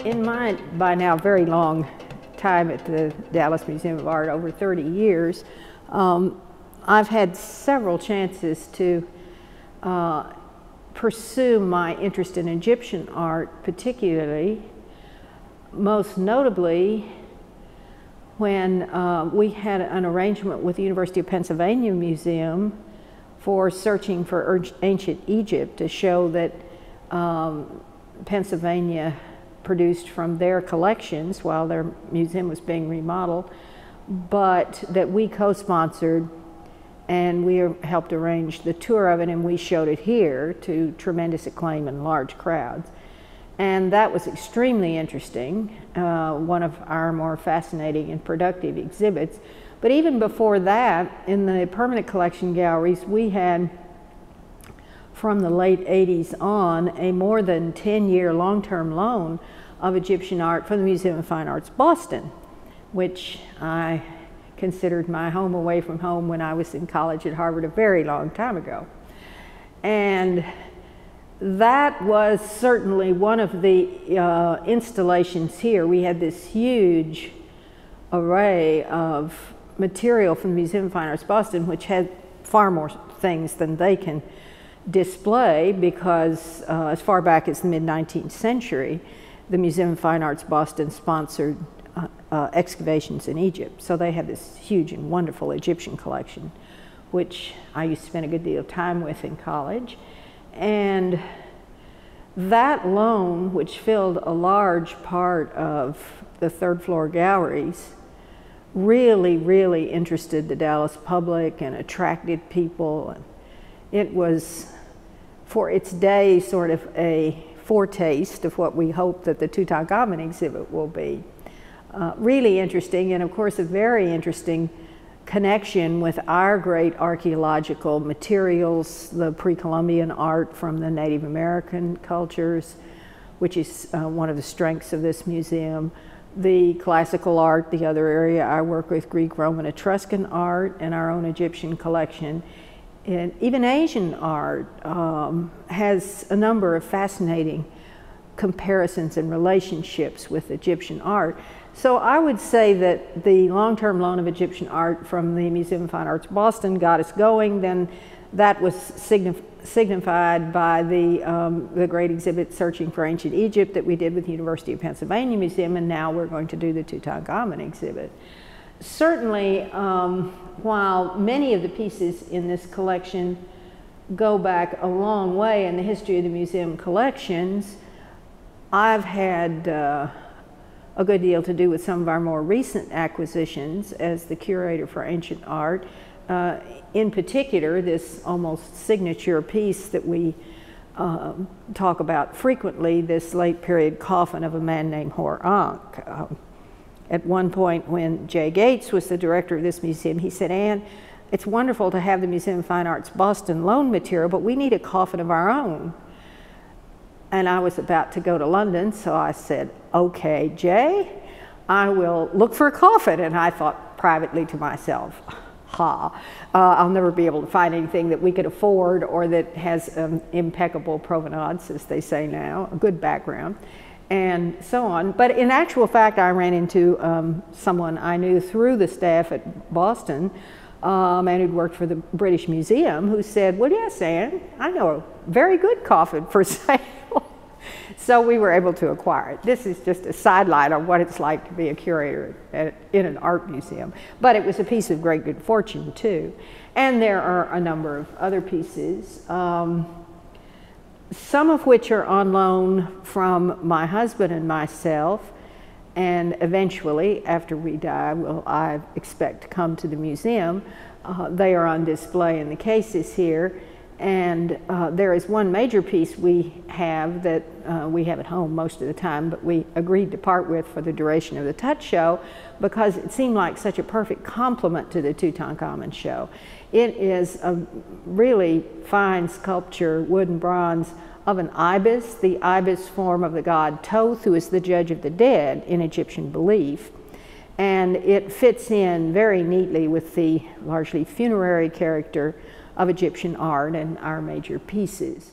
In my, by now, very long time at the Dallas Museum of Art, over 30 years, I've had several chances to pursue my interest in Egyptian art, particularly, most notably, when we had an arrangement with the University of Pennsylvania Museum for searching for ancient Egypt to show that Pennsylvania produced from their collections while their museum was being remodeled, but that we co-sponsored and we helped arrange the tour of it, and we showed it here to tremendous acclaim and large crowds. And that was extremely interesting, one of our more fascinating and productive exhibits. But even before that, in the permanent collection galleries, we had, from the late 80s on, a more than 10-year long-term loan of Egyptian art from the Museum of Fine Arts, Boston, which I considered my home away from home when I was in college at Harvard a very long time ago. And that was certainly one of the installations here. We had this huge array of material from the Museum of Fine Arts, Boston, which had far more things than they can display because as far back as the mid-19th century, the Museum of Fine Arts, Boston sponsored excavations in Egypt. So they had this huge and wonderful Egyptian collection, which I used to spend a good deal of time with in college. And that loan, which filled a large part of the third floor galleries, really interested the Dallas public and attracted people. It was, for its day, sort of a foretaste of what we hope that the Tutankhamun exhibit will be. Really interesting, and of course a very interesting connection with our great archaeological materials, the pre-Columbian art from the Native American cultures, which is one of the strengths of this museum, the classical art, the other area I work with, Greek, Roman, Etruscan art, and our own Egyptian collection. And even Asian art has a number of fascinating comparisons and relationships with Egyptian art. So I would say that the long-term loan of Egyptian art from the Museum of Fine Arts, Boston got us going. Then that was signified by the great exhibit Searching for Ancient Egypt that we did with the University of Pennsylvania Museum, and now we're going to do the Tutankhamun exhibit. Certainly, while many of the pieces in this collection go back a long way in the history of the museum collections, I've had a good deal to do with some of our more recent acquisitions as the curator for ancient art. In particular, this almost signature piece that we talk about frequently, this late period coffin of a man named Hor-Ankh. At one point when Jay Gates was the director of this museum, he said, "Ann, it's wonderful to have the Museum of Fine Arts Boston loan material, but we need a coffin of our own." And I was about to go to London, so I said, "Okay, Jay, I will look for a coffin." And I thought privately to myself, I'll never be able to find anything that we could afford or that has impeccable provenance, as they say now, a good background, and so on. But in actual fact, I ran into someone I knew through the staff at Boston, a man who'd worked for the British Museum, who said, "Well, yes, Ann, I know a very good coffin for sale." So we were able to acquire it. This is just a sideline on what it's like to be a curator in an art museum. But it was a piece of great good fortune, too. And there are a number of other pieces, some of which are on loan from my husband and myself, and eventually, after we die, will I expect to come to the museum. They are on display in the cases here. And there is one major piece we have that we have at home most of the time, but we agreed to part with for the duration of the Tut show because it seemed like such a perfect complement to the Tutankhamun show. It is a really fine sculpture, wood and bronze, of an ibis, the ibis form of the god Thoth, who is the judge of the dead in Egyptian belief. And it fits in very neatly with the largely funerary character of Egyptian art and our major pieces.